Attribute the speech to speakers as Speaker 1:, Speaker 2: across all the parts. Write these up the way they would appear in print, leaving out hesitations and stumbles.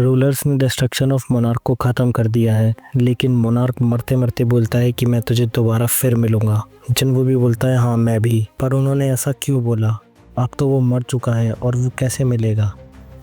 Speaker 1: Rulers ने destruction of monarch को ख़त्म कर दिया है, लेकिन मोनार्क मरते मरते बोलता है कि मैं तुझे दोबारा फिर मिलूंगा। जिन्वो भी बोलता है हाँ मैं भी, पर उन्होंने ऐसा क्यों बोला? अब तो वो मर चुका है और वो कैसे मिलेगा?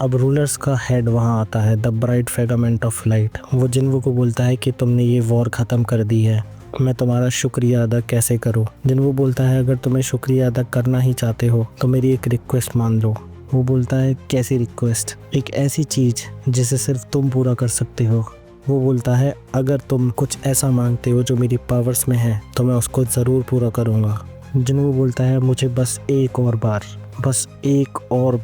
Speaker 1: अब रूलर्स का हेड वहाँ आता है, the bright fragment of light. वो जिन्वो को बोलता है कि तुमने ये वॉर ख़त्म कर दी है, मैं तुम्हारा शुक्रिया अदा कैसे करूँ? जिन्वो बोलता है अगर तुम्हें शुक्रिया अदा करना ही चाहते हो तो मेरी एक रिक्वेस्ट मान लो। वो बोलता है कैसी रिक्वेस्ट? एक ऐसी चीज़ जिसे सिर्फ तुम पूरा कर सकते हो। वो बोलता है अगर तुम कुछ ऐसा मांगते हो जो मेरी पावर्स में है तो मैं उसको ज़रूर पूरा करूँगा। जिन्वो बोलता है मुझे बस एक और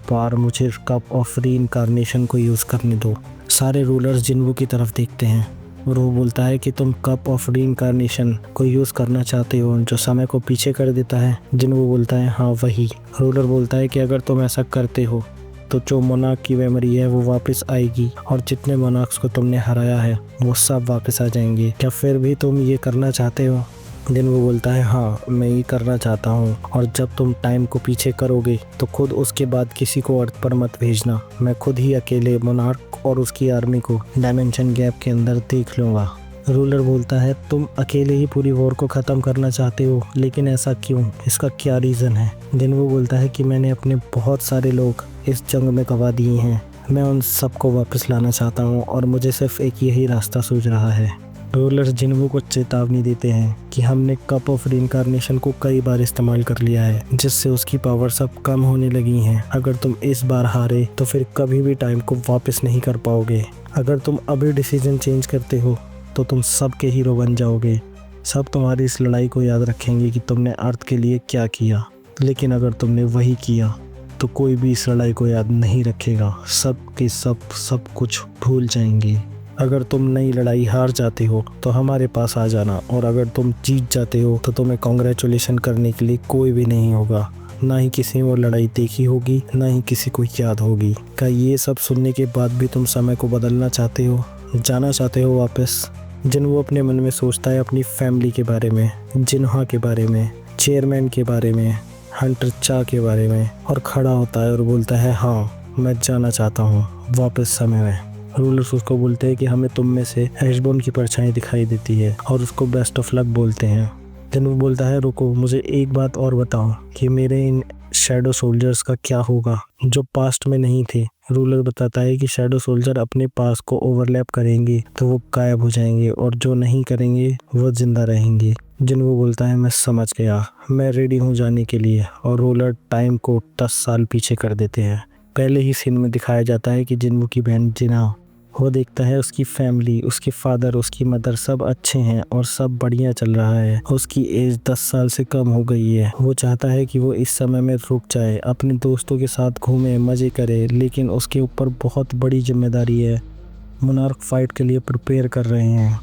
Speaker 1: बार मुझे कप ऑफ रीइंकार्नेशन को यूज़ करने दो। सारे रूलर्स जिन्वो की तरफ देखते हैं और वो बोलता है कि तुम कप ऑफ रीइंकार्नेशन को यूज़ करना चाहते हो जो समय को पीछे कर देता है। जिन्वो बोलता है हाँ वही। रूलर बोलता है कि अगर तुम ऐसा करते हो तो जो मोनार्क की मेमोरी है वो वापस आएगी और जितने मोनार्क्स को तुमने हराया है वो सब वापस आ जाएंगे। क्या फिर भी तुम ये करना चाहते हो? जिन्वो बोलता है हाँ मैं ये करना चाहता हूँ, और जब तुम टाइम को पीछे करोगे तो खुद उसके बाद किसी को अर्थ पर मत भेजना। मैं खुद ही अकेले मोनार्क और उसकी आर्मी को डायमेंशन गैप के अंदर देख लूँगा। रूलर बोलता है तुम अकेले ही पूरी वॉर को ख़त्म करना चाहते हो, लेकिन ऐसा क्यों? इसका क्या रीज़न है? जिन्वो बोलता है कि मैंने अपने बहुत सारे लोग इस जंग में गंवा दिए हैं, मैं उन सबको वापस लाना चाहता हूँ और मुझे सिर्फ एक यही रास्ता सूझ रहा है। रूलर्स जिन्वो को चेतावनी देते हैं कि हमने कप ऑफ रीइंकार्नेशन को कई बार इस्तेमाल कर लिया है, जिससे उसकी पावर सब कम होने लगी हैं। अगर तुम इस बार हारे तो फिर कभी भी टाइम को वापस नहीं कर पाओगे। अगर तुम अभी डिसीजन चेंज करते हो तो तुम सबके हीरो बन जाओगे। सब तुम्हारी इस लड़ाई को याद रखेंगे कि तुमने अर्थ के लिए क्या किया, लेकिन अगर तुमने वही किया तो कोई भी इस लड़ाई को याद नहीं रखेगा। सब के सब कुछ भूल जाएंगे। अगर तुम नई लड़ाई हार जाते हो तो हमारे पास आ जाना, और अगर तुम जीत जाते हो तो तुम्हें कॉन्ग्रेचुलेशन करने के लिए कोई भी नहीं होगा। ना ही किसी ने वो लड़ाई देखी होगी, ना ही किसी को याद होगी। क्या ये सब सुनने के बाद भी तुम समय को बदलना चाहते हो, जाना चाहते हो वापस? जिन्वो अपने मन में सोचता है अपनी फैमिली के बारे में, जिन्हा के बारे में, चेयरमैन के बारे में, हंटर चा के बारे में, और खड़ा होता है और बोलता है हाँ मैं जाना चाहता हूँ वापस समय में। रूलर्स उसको बोलते हैं कि हमें तुम में से ऐशबोर्न की परछाई दिखाई देती है, और उसको बेस्ट ऑफ लक बोलते हैं। जिन्वो बोलता है रुको, मुझे एक बात और बताओ कि मेरे इन शैडो सोल्जर्स का क्या होगा जो पास्ट में नहीं थे? रूलर बताता है कि शैडो सोल्जर अपने पास को ओवरलैप करेंगे तो वो गायब हो जाएंगे, और जो नहीं करेंगे वो जिंदा रहेंगे। जिन्वो बोलता है मैं समझ गया, मैं रेडी हूँ जाने के लिए, और रूलर टाइम को 10 साल पीछे कर देते हैं। पहले ही सीन में दिखाया जाता है कि जिन्वो की बहन जिना, वो देखता है उसकी फैमिली, उसके फादर, उसकी मदर सब अच्छे हैं और सब बढ़िया चल रहा है। उसकी एज 10 साल से कम हो गई है। वो चाहता है कि वो इस समय में रुक जाए, अपने दोस्तों के साथ घूमे, मज़े करे, लेकिन उसके ऊपर बहुत बड़ी जिम्मेदारी है। मोनार्क फाइट के लिए प्रिपेयर कर रहे हैं।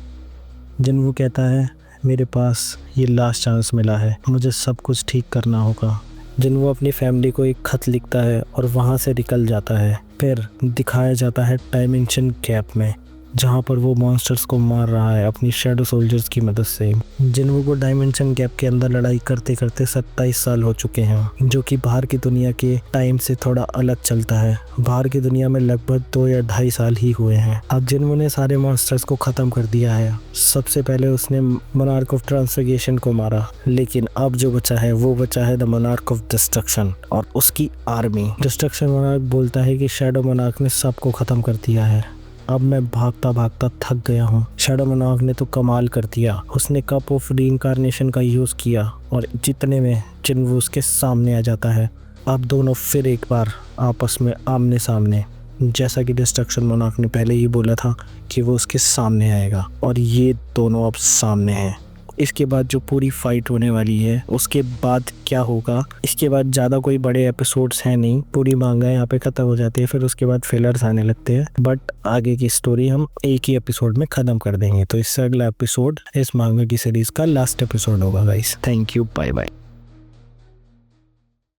Speaker 1: जिन्वो कहता है मेरे पास ये लास्ट चांस मिला है, मुझे सब कुछ ठीक करना होगा। जिन्वो अपनी फैमिली को एक खत लिखता है और वहाँ से निकल जाता है। फिर दिखाया जाता है डायमेंशन गैप में, जहाँ पर वो मॉन्स्टर्स को मार रहा है अपनी शैडो सोल्जर्स की मदद से। जिन्वो को डायमेंशन गैप के अंदर लड़ाई करते करते 27 साल हो चुके हैं, जो कि बाहर की दुनिया के टाइम से थोड़ा अलग चलता है। बाहर की दुनिया में लगभग 2 या 2.5 साल ही हुए हैं। अब जिन्वो ने सारे मॉन्स्टर्स को ख़त्म कर दिया है। सबसे पहले उसने मोनार्क ऑफ ट्रांसफिगरेशन को मारा, लेकिन अब जो बचा है वो बचा है द मोनार्क ऑफ डिस्ट्रक्शन और उसकी आर्मी। डिस्ट्रक्शन मोनार्क बोलता है कि शैडो मोनार्क ने सबको ख़त्म कर दिया है, अब मैं भागता भागता थक गया हूँ। शैडो मोनार्क ने तो कमाल कर दिया, उसने कप ऑफ रीइंकार्नेशन का यूज़ किया और जितने में जिन्वो उसके सामने आ जाता है। अब दोनों फिर एक बार आपस में आमने सामने, जैसा कि डिस्ट्रक्शन मोनार्क ने पहले ही बोला था कि वो उसके सामने आएगा, और ये दोनों अब सामने हैं। इसके बाद जो पूरी फाइट होने वाली है उसके बाद क्या होगा, इसके बाद ज़्यादा कोई बड़े एपिसोड्स हैं नहीं, पूरी मांगा यहाँ पे ख़त्म हो जाती है। फिर उसके बाद फिलर्स आने लगते हैं, बट आगे की स्टोरी हम एक ही एपिसोड में ख़त्म कर देंगे। तो इससे अगला एपिसोड इस मांगा की सीरीज़ का लास्ट एपिसोड होगा guys. Thank you, bye bye.